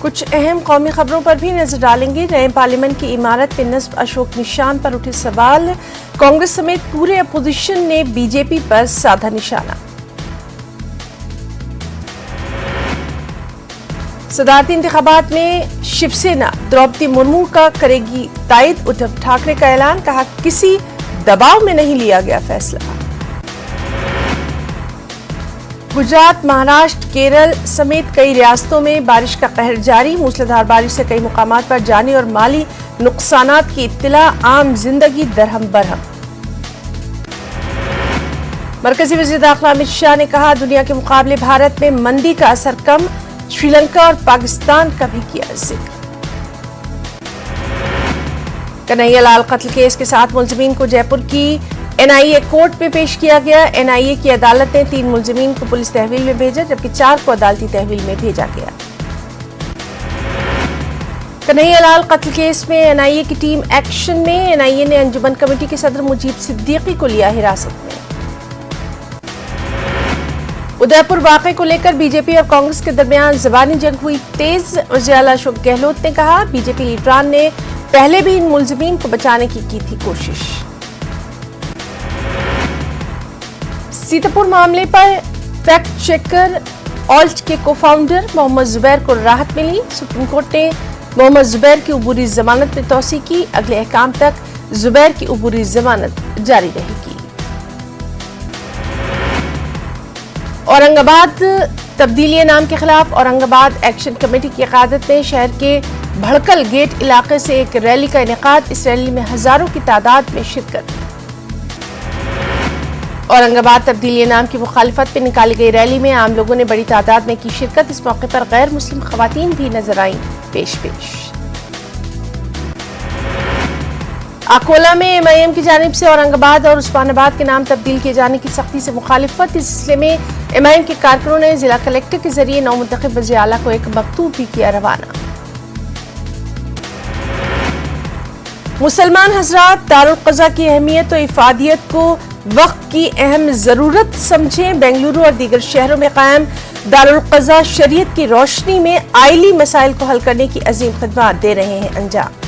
कुछ अहम कौमी खबरों पर भी नजर डालेंगे। नए पार्लियामेंट की इमारत पे नस्ब अशोक निशान पर उठे सवाल, कांग्रेस समेत पूरे अपोजिशन ने बीजेपी पर साधा निशाना। सदारती इंतखाबात में शिवसेना द्रौपदी मुर्मू का करेगी तायद, उद्धव ठाकरे का ऐलान, कहा किसी दबाव में नहीं लिया गया फैसला। गुजरात, महाराष्ट्र, केरल समेत कई रियासतों में बारिश का कहर जारी, मूसलाधार बारिश से कई मुकामात पर जानी और माली नुकसानात की इत्तला, आम जिंदगी दरहम बरहम। मरकजी वज़ीर दाखिला अमित शाह ने कहा दुनिया के मुकाबले भारत में मंदी का असर कम, श्रीलंका और पाकिस्तान का भी किया जिक्र। कन्हैया लाल कत्ल केस के 7 मुलजिमीन को जयपुर की एनआईए कोर्ट में पेश किया गया। एनआईए की अदालत ने 3 मुलजिमीन को पुलिस तहवील में भेजा, जबकि 4 को अदालती तहवील में भेजा गया। कन्हैया लाल कत्ल केस में एनआईए की टीम एक्शन में, एनआईए ने अंजुमन कमेटी के सदर मुजीब सिद्दीकी को लिया हिरासत में। उदयपुर वाकये को लेकर बीजेपी और कांग्रेस के दरमियान ज़बानी जंग हुई तेज। वज़ीर आला अशोक गहलोत ने कहा बीजेपी लीडरान ने पहले भी इन मुलजिमीन को बचाने की थी कोशिश। सीतापुर मामले पर फैक्ट चेकर ऑल्ट के को-फाउंडर मोहम्मद जुबैर को राहत मिली। सुप्रीम कोर्ट ने मोहम्मद जुबैर की उबूरी जमानत में तौसी की, अगले अहकाम तक जुबैर की उबूरी जमानत जारी रहेगी। औरंगाबाद तब्दीली नाम के खिलाफ औरंगाबाद एक्शन कमेटी की क़यादत में शहर के भड़कल गेट इलाके से एक रैली का इनेकाद, इस रैली में हजारों की तादाद में शिरकत। औरंगाबाद तब्दीली नाम की मुखालिफत में निकाली गई रैली में आम लोगों ने बड़ी तादाद में की शिरकत। इस मौके पर गैर मुस्लिम खवातीन भी नजर आईं पेश। अकोला में एमआईएम की जानिब से औरंगाबाद और उस्मानाबाद के नाम तब्दील किए जाने की सख्ती से मुखालिफत। इस सिलसिले में एमआईएम के कारकुनों ने जिला कलेक्टर के जरिए नौमुंतखब वज़ीर आला को एक मकतूब भी किया रवाना। मुसलमान हजरात दारुल क़ज़ा की अहमियत और इफादियत को वक्त की अहम जरूरत समझें। बेंगलुरु और दीगर शहरों में कायम दारुल क़ज़ा शरीयत की रोशनी में आइली मसाइल को हल करने की अजीम खिदमत दे रहे हैं अंजाम।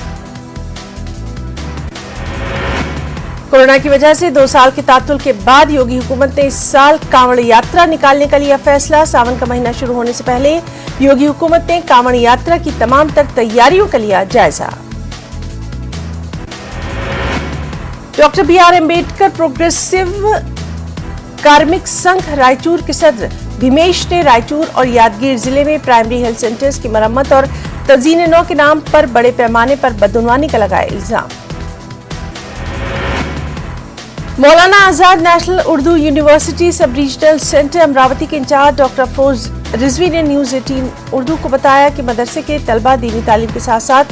कोरोना की वजह से 2 साल के तातुल के बाद योगी हुकूमत ने इस साल कांवड़ यात्रा निकालने का लिया फैसला। सावन का महीना शुरू होने से पहले योगी हुकूमत ने कांवड़ यात्रा की तमाम तर तैयारियों का लिया जायजा। डॉक्टर BR अम्बेडकर प्रोग्रेसिव कार्मिक संघ रायचूर के सदर भीमेश ने रायचूर और यादगीर जिले में प्राइमरी हेल्थ सेंटर्स की मरम्मत और तज़ीन नौ के नाम पर बड़े पैमाने पर बदउनवानी का लगाया इल्जाम। मौलाना आजाद नेशनल उर्दू यूनिवर्सिटी सब रीजनल सेंटर अमरावती के इंचार्ज डॉक्टर अफरोज रिजवी ने न्यूज़ 18 उर्दू को बताया कि मदरसे के तलबा दीनी तालीम के साथ साथ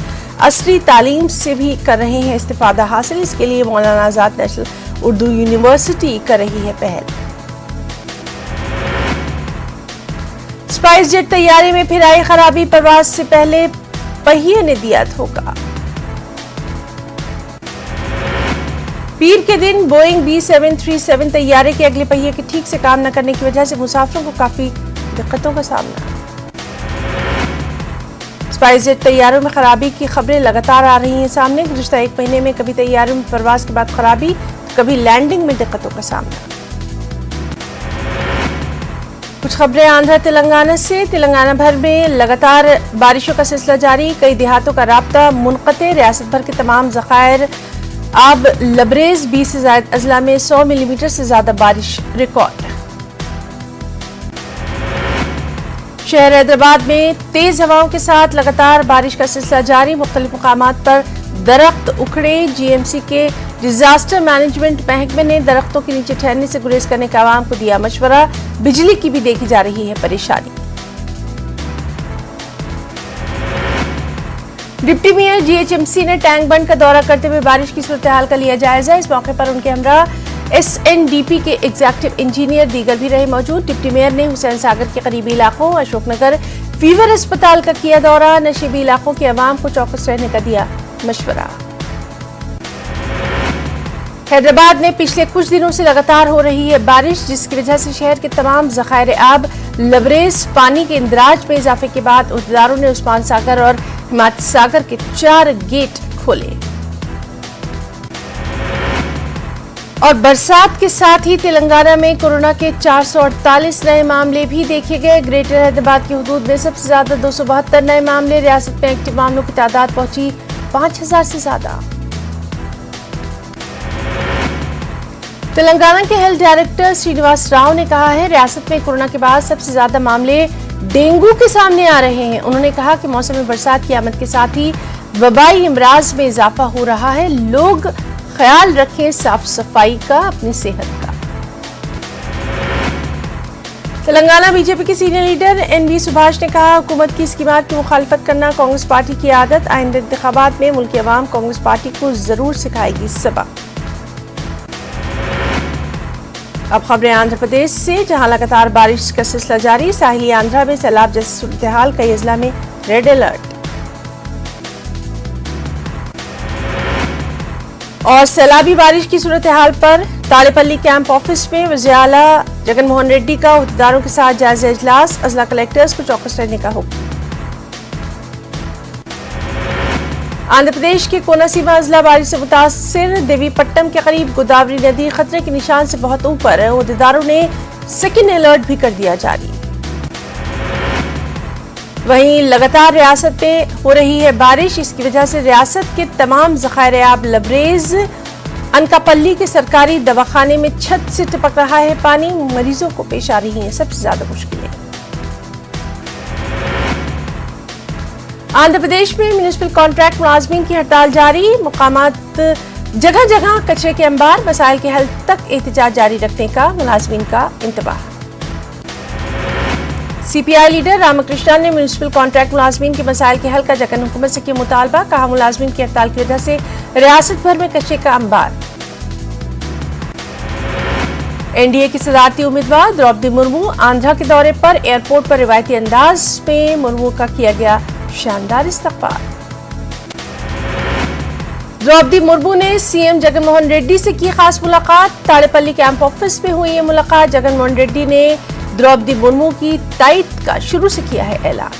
असली तालीम से भी कर रहे हैं इस्तिफादा हासिल। इसके लिए मौलाना आजाद नेशनल उर्दू यूनिवर्सिटी कर रही है पहल। स्पाइस जेट तैयारी में फिर आई खराबी, परवाज से पहले पहिए ने दिया धोखा। पीर के दिन बोइंग B737 तैयारे के अगले पहिए के ठीक से काम न करने की वजह से मुसाफिरों को काफी दिक्कतों का सामना। स्पाइस जेट तैयारों में खराबी की खबरें लगातार आ रही हैं सामने। गुज़िश्ता 1 महीने में कभी तैयारों में परवाज के बाद खराबी, तो कभी लैंडिंग में दिक्कतों का सामना। कुछ खबरें आंध्र तेलंगाना से। तेलंगाना भर में लगातार बारिशों का सिलसिला जारी, कई देहातों का राब्ता मुनक़ते। रियासत भर के तमाम ज़खायर अब लबरेज, 20 से ज़ायद अजला में 100 मिलीमीटर से ज्यादा बारिश रिकॉर्ड। शहर हैदराबाद में तेज हवाओं के साथ लगातार बारिश का सिलसिला जारी, मुख्तलिफ मुकामात पर दरख्त उखड़े। जीएमसी के डिजास्टर मैनेजमेंट महकमे ने दरख्तों के नीचे ठहरने से गुरेज करने का आवाम को दिया मशवरा। बिजली की भी देखी जा रही है परेशानी। डिप्टी मेयर जीएचएमसी ने टैंक बंड का दौरा करते हुए बारिश की सूरत हाल का लिया जायजा। इस मौके पर उनके हमरा एसएनडीपी के एग्जीक्यूटिव इंजीनियर दीगर भी रहे मौजूद। डिप्टी मेयर ने हुसैन सागर के करीबी इलाकों, अशोकनगर फीवर अस्पताल का किया दौरा। नशीबी इलाकों के अवाम को चौकस रहने का दिया मशवरा। हैदराबाद में पिछले कुछ दिनों से लगातार हो रही है बारिश, जिसकी वजह से शहर के तमाम ज़खायर आब लबरेज पानी के इंदराज में इजाफे के बाद उहदेदारों ने उस्मान सागर और हिमायत सागर के 4 गेट खोले। और बरसात के साथ ही तेलंगाना में कोरोना के 448 नए मामले भी देखे गए। ग्रेटर हैदराबाद की हुदूद में सबसे ज्यादा 272 नए मामले। रियासत में एक्टिव मामलों की तादाद पहुंची 5000 से ज्यादा। तेलंगाना के हेल्थ डायरेक्टर श्रीनिवास राव ने कहा है, रियासत में कोरोना के बाद सबसे ज्यादा मामले डेंगू के सामने आ रहे हैं। उन्होंने कहा कि मौसम में बरसात की आमद के साथ ही वबाई इमराज में इजाफा हो रहा है। लोग ख्याल रखें साफ सफाई का, अपनी सेहत का। तेलंगाना बीजेपी के सीनियर लीडर एनवी सुभाष ने कहा, हुकूमत की स्कीमात की मुखालफत करना कांग्रेस पार्टी की आदत। आइंदा इंतखाबात में मुल्की अवाम कांग्रेस पार्टी को जरूर सिखाएगी सबक। अब खबरें आंध्र प्रदेश से, जहां लगातार बारिश का सिलसिला जारी। साहिली आंध्रा में सैलाब जैसी सूरत हाल, कई अजला में रेड अलर्ट। और सैलाबी बारिश की सूरत हाल पर ताड़ेपल्ली कैंप ऑफिस में वज़ीर आला जगन मोहन रेड्डी का उहदेदारों के साथ जायजा इजलास। अजला कलेक्टर्स को चौकस रहने का हुक्म। आंध्र प्रदेश के कोनसीमा अजला बारिश से मुतासिर। देवीपट्टनम के करीब गोदावरी नदी खतरे के निशान से बहुत ऊपर है। उहदेदारों ने सेकेंड अलर्ट भी कर दिया जारी। वहीं लगातार रियासत में हो रही है बारिश, इसकी वजह से रियासत के तमाम ज़खायर आब लबरेज अनकापल्ली के सरकारी दवाखाने में छत से टपक रहा है पानी। मरीजों को पेश आ रही हैं सबसे ज्यादा मुश्किलें। आंध्र प्रदेश में म्युनिसिपल कॉन्ट्रैक्ट मुलाजमीन की हड़ताल जारी। मुकामात जगह जगह कचरे के अंबार, मसाइल के हल तक एहतजाज जारी रखने का मुलाजमीन का इंतबाह। सीपीआई लीडर रामकृष्णन ने म्युनिसिपल कॉन्ट्रैक्ट मुलाजमीन के मसाइल के हल का जगन हुकूमत से किया मुतालबा। कहा, मुलाजमीन की हड़ताल की वजह से रियासत भर में कचरे का अंबार। एनडीए की सदारती उम्मीदवार द्रौपदी मुर्मू आंध्रा के दौरे पर। एयरपोर्ट पर रिवायती अंदाज में मुर्मू का किया गया शानदार इस्तकबाल। द्रौपदी मुर्मू ने सीएम जगन मोहन रेड्डी से की खास मुलाकात। ताड़ेपल्ली कैंप ऑफिस में हुई ये मुलाकात। जगन मोहन रेड्डी ने द्रौपदी मुर्मू की ताईद का शुरू से किया है ऐलान।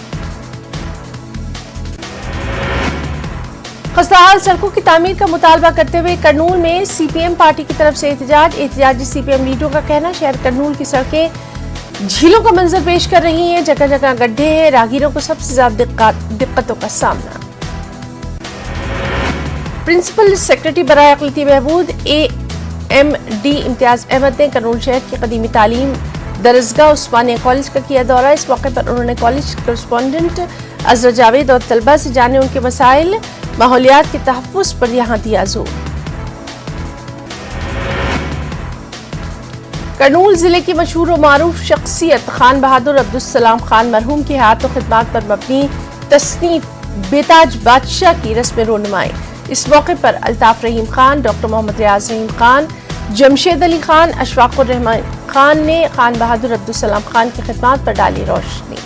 खस्ताहाल सड़कों की तामीर का मुतालबा करते हुए करनूल में सीपीएम पार्टी की तरफ से एहतजाजी सीपीएम लीडरों का कहना, शहर करनूल की सड़कें झीलों का मंजर पेश कर रही हैं। जगह जगह गड्ढे हैं। राहगीरों को सबसे ज्यादा दिक्कतों का सामना। प्रिंसिपल सेक्रेटरी बराए अक़लियती बहबूद AMD इम्तियाज अहमद ने करनूल शहर की कदीमी तालीम दरसगाह उस्मानिया कॉलेज का किया दौरा। इस मौके पर उन्होंने कॉलेज करस्पॉन्डेंट अजहर जावेद और तलबा से जाने उनके मसाइल, माहौलियात के तहफ़्फ़ुज़ पर यहाँ दिया जोर। करनूल जिले की मशहूर और मारूफ शख्सियत खान बहादुर अब्दुल खान मरहूम के हाथ और खिदमात पर मबनी तसनीफ बेताज बादशाह की रस्म रोनुमाई। इस मौके पर अल्ताफ रहीम खान, डॉक्टर मोहम्मद रियाज रहीम खान, जमशेद अली खान, अशफाकुर रहमान खान ने खान बहादुर अब्दुल खान की खिदमात पर डाली रोशनी।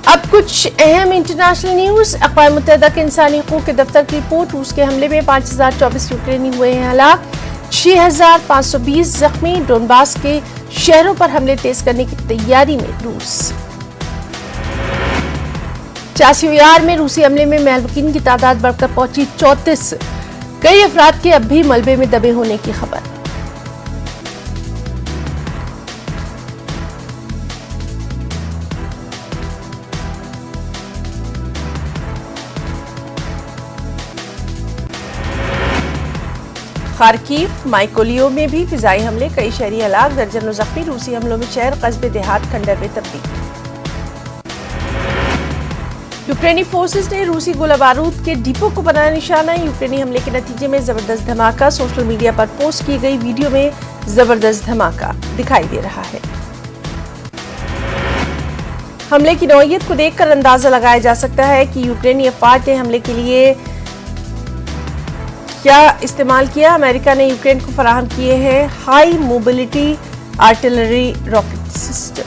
अब कुछ अहम इंटरनेशनल न्यूज। अक़वाम मुत्तहिदा के इंसानी हकूक़ के दफ्तर की रिपोर्ट, रूस के हमले में 5024 यूक्रेनी हुए हैं हलाक, 6520 जख्मी। डोनबास के शहरों पर हमले तेज करने की तैयारी में रूस। चासियार में रूसी हमले में महलूकीन की तादाद बढ़कर पहुंची 34। कई अफराद के अब भी मलबे में दबे होने की खबर। खार्किव, माइकोलियो में भी फिजाई हमले, कई शहरी हलाक, दर्जनों जख्मी। रूसी हमलों में शहर, कस्बे, देहात खंडर में तब्दील। यूक्रेनी फोर्सेस ने रूसी गोला बारूद के डिपो को बनाया निशाना। यूक्रेनी हमले के नतीजे में जबरदस्त धमाका। सोशल मीडिया पर पोस्ट की गई वीडियो में जबरदस्त धमाका दिखाई दे रहा है। हमले की नौइयत को देखकर अंदाजा लगाया जा सकता है कि यूक्रेनी अफवाज ने हमले के लिए क्या इस्तेमाल किया। अमेरिका ने यूक्रेन को फराहम किए हैं high mobility artillery rocket system.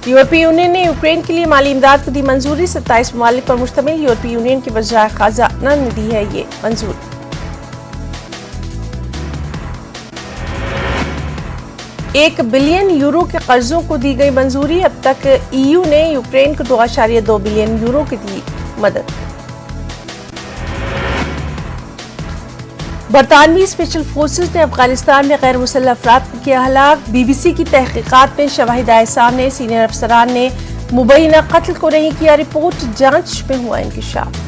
यूरोपीय यूनियन ने यूक्रेन के लिए माली इमदाद को दी मंजूरी। 27 ममालिक पर मुश्तमिल यूरोपीय यूनियन की वज़ार ख़ज़ाना ने दी है ये मंजूरी। €1 बिलियन के कर्जों को दी गई मंजूरी। अब तक EU ने यूक्रेन को €2.2 बिलियन की दी मदद। बरतानवी स्पेशल फोर्सेस ने अफगानिस्तान में गैर मुसल्लह अफराद को किया हलाक। BBC की तहकीकात में शवाहिद आए सामने। सीनियर अफसरान ने मुबैना कत्ल को नहीं किया रिपोर्ट, जांच में हुआ इंकिशाफ।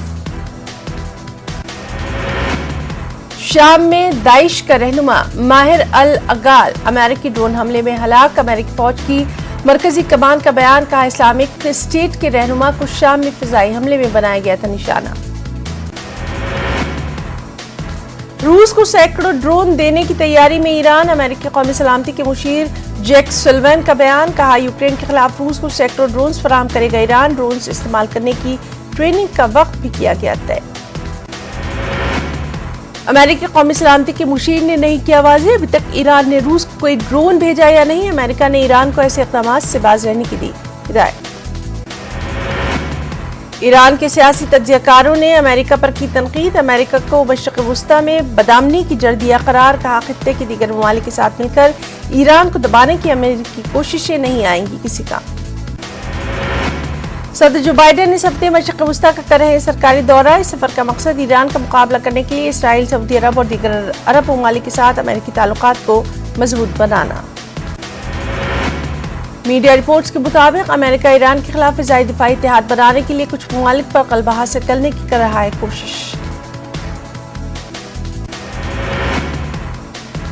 शाम में दाइश का रहनुमा माहिर अल अगाल अमेरिकी ड्रोन हमले में हलाक। अमेरिकी फौज की मरकजी कमान का बयान, कहा इस्लामिक स्टेट के रहनुमा को शाम में फिजाई हमले में बनाया गया था निशाना। रूस को सैकड़ों ड्रोन देने की तैयारी में ईरान। अमेरिकी कौमी सलामती के मुशीर जैक सुलिवान का बयान, कहा यूक्रेन के खिलाफ रूस को सैकड़ों ड्रोन्स फराहम करेगा ईरान। ड्रोन्स इस्तेमाल करने की ट्रेनिंग का वक्त भी किया गया तय। अमेरिकी कौमी सलामती के मुशीर ने नहीं किया वाज़ेह अभी तक ईरान ने रूस को कोई ड्रोन भेजा या नहीं। अमेरिका ने ईरान को ऐसे इक़दामात से बाज रहने की दी हिदायत। ईरान के सियासी तज्ज़ियाकारों ने अमेरिका पर की तनकीद। अमेरिका को मशरिक़ वुस्ता में बदामनी की जड़ दिया करार, कहा खित्ते के दीगर ममालिक के साथ मिलकर ईरान को दबाने की अमेरिकी कोशिशें नहीं आएंगी किसी काम। सदर जो बाइडेन इस हफ्ते मशरिक़ वुस्ता का कर रहे हैं सरकारी दौरा। इस सफर का मकसद ईरान का मुकाबला करने के लिए इसराइल, सऊदी अरब और दीगर अरब ममालिक के साथ अमेरिकी ताल्लुकात को मजबूत बनाना। मीडिया रिपोर्ट्स के मुताबिक अमेरिका ईरान के खिलाफ फ़िज़ाई दिफाई इत्तेहाद बनाने के लिए कुछ ममालिक पर ग़लबा हासिल करने की कर रहा है कोशिश।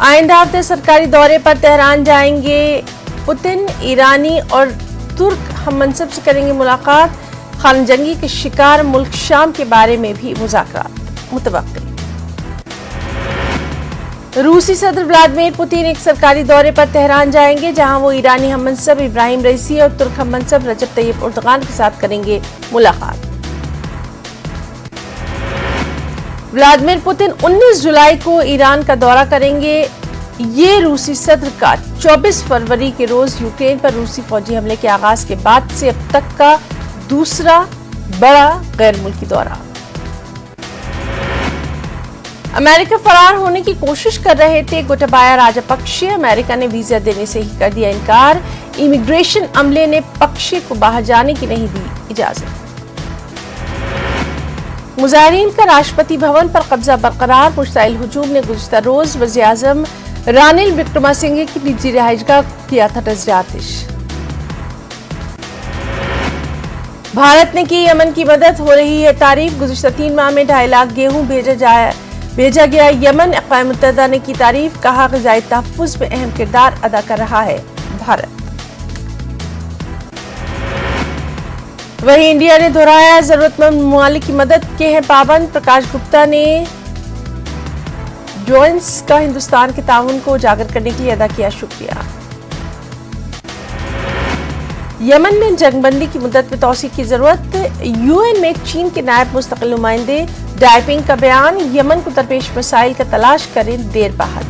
आइंदा हफ्ते सरकारी दौरे पर तेहरान जाएंगे पुतिन। ईरानी और तुर्क हम मनसब से करेंगे मुलाकात। खान जंगी के शिकार मुल्क शाम के बारे में भी मुज़ाकरात मुतवक्किल। रूसी सदर व्लादिमीर पुतिन एक सरकारी दौरे पर तेहरान जाएंगे, जहां वो ईरानी हम मनसब इब्राहिम रईसी और तुर्क हम मनसब रजब तैयब एर्दोगान के साथ करेंगे मुलाकात। व्लादिमीर पुतिन 19 जुलाई को ईरान का दौरा करेंगे। ये रूसी सदर का 24 फरवरी के रोज यूक्रेन पर रूसी फौजी हमले के आगाज के बाद से अब तक का दूसरा बड़ा गैर मुल्की दौरा। अमेरिका फरार होने की कोशिश कर रहे थे गोटाबाया राजपक्षे। अमेरिका ने वीजा देने से ही कर दिया इनकार। इमिग्रेशन अमले ने पक्षे को बाहर जाने की नहीं दी इजाजत। मुजाहिरीन का राष्ट्रपति भवन पर कब्जा बरकरार। मुश्ताइल हुजूम ने गुज़िश्ता रोज वज़ीर आज़म रानिल विक्रमासिंघे की निजी रिहाइशगाह किया था नजर-ए-आतिश। भारत ने की यमन की मदद, हो रही है तारीफ। गुज़िश्ता 3 माह में 2.5 लाख गेहूं भेजा गया यमन। अक़वाम मुत्तहिदा ने की तारीफ, कहा ग़िज़ाई तहफ़्फ़ुज़ में अहम किरदार अदा कर रहा है भारत। वहीं इंडिया ने दोहराया जरूरतमंद ममालिक की मदद के हैं पाबंद। प्रकाश गुप्ता ने जोइंस का हिंदुस्तान के ताउन को उजागर करने के लिए अदा किया शुक्रिया। यमन में जंगबंदी की मुद्दत में तौसीक की जरूरत। UN में चीन के नायब मुस्तकिल नुमाइंदे डाइपिंग का बयान, यमन को दरपेश मसाइल का तलाश करें देर बहाल।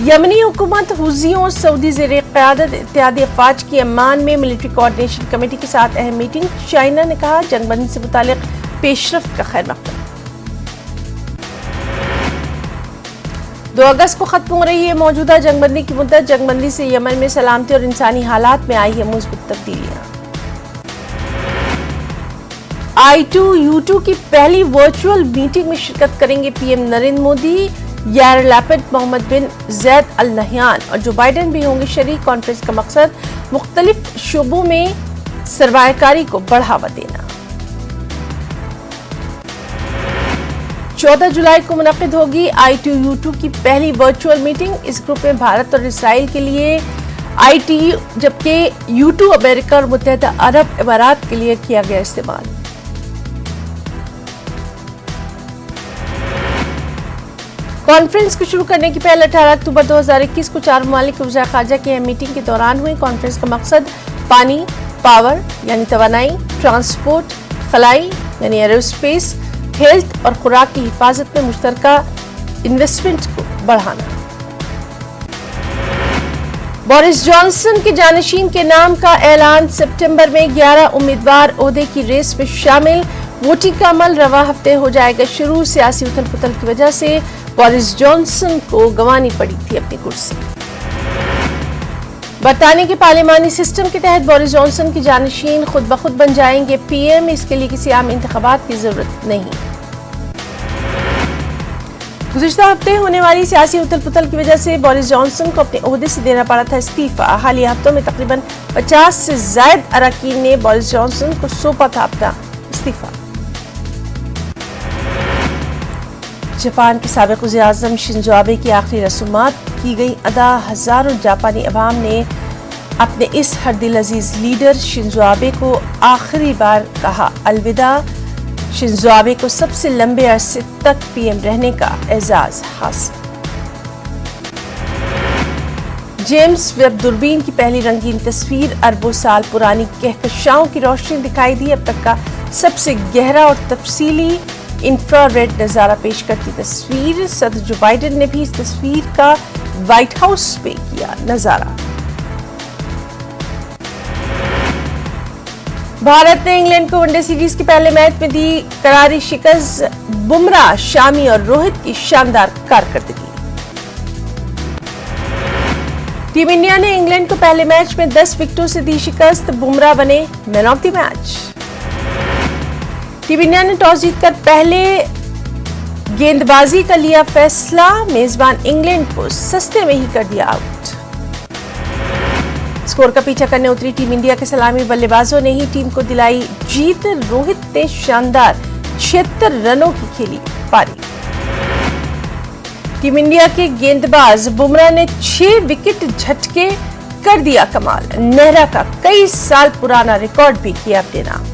यमनी हुकूमत हुज़ियों और सऊदी ज़ेरे क़यादत इत्तेहादी अफ़वाज की अम्मान में मिलिट्री कोऑर्डिनेशन कमेटी के साथ अहम मीटिंग। चाइना ने कहा जंगबंदी से मुतालिक पेशरफ्त का खैर मकदम। 2 अगस्त को खत्म हो रही है मौजूदा जंगबंदी की मुद्दत। जंगबंदी से यमन में सलामती और इंसानी हालात में आई है मुस्बत तब्दीलियां। I2U2 की पहली वर्चुअल मीटिंग में शिरकत करेंगे PM नरेंद्र मोदी। यार लैपिड, मोहम्मद बिन ज़ैद अल नहयान और जो बाइडेन भी होंगे शरीक। कॉन्फ्रेंस का मकसद मुख्तलिफ शोबों में सरमायाकारी को बढ़ावा देना। 14 जुलाई को मुनक्किद होगी I2U2 की पहली वर्चुअल मीटिंग। इस ग्रुप में भारत और इसराइल के लिए ITU, जबकि U2 अमेरिका और मुत्तहिदा अरब इमारात के लिए किया गया इस्तेमाल। कॉन्फ्रेंस को शुरू करने की पहले 18 अक्टूबर 2021 को 4 ममालिक के वज़ीर ख़ारजा की अहम मीटिंग के दौरान हुई। कॉन्फ्रेंस का मकसद पानी, पावर यानी तवानाई, ट्रांसपोर्ट, खलाई यानी एरोस्पेस, हेल्थ और खुराक की हिफाजत में मुश्तरका इन्वेस्टमेंट को बढ़ाना। बोरिस जॉनसन के जानशीन के नाम का ऐलान। सितंबर में 11 उम्मीदवार ओहदे की रेस में शामिल। वोटिंग का अमल रवा हफ्ते हो जाएगा शुरू। सियासी उथल पुथल की वजह से बोरिस जॉनसन को गंवानी पड़ी थी अपनी कुर्सी। बरतानिया के पार्लिमानी सिस्टम के तहत बोरिस जॉनसन की जानशीन खुद ब खुद बन जाएंगे पीएम। इसके लिए किसी आम इंतखाबात की जरूरत नहीं। गुज़िश्ता हफ्ते होने वाली सियासी उथल पुथल की वजह से बोरिस जॉनसन को अपने ओहदे से देना पड़ा था इस्तीफा। हालिया हफ्तों में तकरीबन 50 से ज्यादा अरकान ने बोरिस जॉनसन को सौंपा था अपना इस्तीफा। जापान के साबिक़ वज़ीर-ए-आज़म शिंजो आबे की आखिरी रसूमात की गई अदा। हजारों जापानी अवाम ने अपने इस हर दिल अजीज लीडर शिंजो आबे को आखिरी बार कहा अलविदा। शिंजो आबे को सबसे लंबे अरसे तक पीएम रहने का एजाज हासिल। जेम्स वेब दूरबीन की पहली रंगीन तस्वीर अरबों साल पुरानी कहकशाओं की रोशनी दिखाई दी। अब तक का सबसे गहरा और तफसीली इंफ्रारेड नजारा पेश करती तस्वीर। सदर जो बाइडेन ने भी इस तस्वीर का व्हाइट हाउस पे किया नजारा। भारत ने इंग्लैंड को वनडे सीरीज के पहले मैच में दी करारी शिकस्त। बुमराह, शामी और रोहित की शानदार कारकर्दगी। टीम इंडिया ने इंग्लैंड को पहले मैच में 10 विकेटों से दी शिकस्त। बुमराह बने man of the match. Team India ने टॉस जीतकर पहले गेंदबाजी का लिया फैसला। मेजबान इंग्लैंड को सस्ते में ही कर दिया आउट। स्कोर का पीछा करने उतरी टीम इंडिया के सलामी बल्लेबाजों ने ही टीम को दिलाई जीत। रोहित ने शानदार 76 रनों की खेली पारी। टीम इंडिया के गेंदबाज बुमराह ने 6 विकेट झटके कर दिया कमाल। नेहरा का कई साल पुराना रिकॉर्ड भी किया अपने नाम।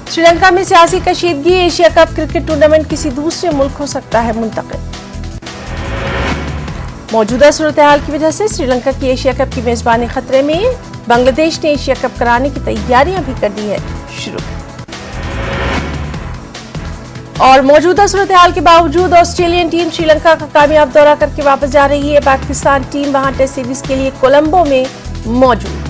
श्रीलंका में सियासी कशीदगी। एशिया कप क्रिकेट टूर्नामेंट किसी दूसरे मुल्क हो सकता है मुंतकिल। मौजूदा सूरत हाल की वजह से श्रीलंका की एशिया कप की मेजबानी खतरे में। बांग्लादेश ने एशिया कप कराने की तैयारियां भी कर दी है शुरू। और मौजूदा सूरत हाल के बावजूद ऑस्ट्रेलियन टीम श्रीलंका का कामयाब दौरा करके वापस जा रही है। पाकिस्तान टीम वहां टेस्ट सीरीज के लिए कोलंबो में मौजूद।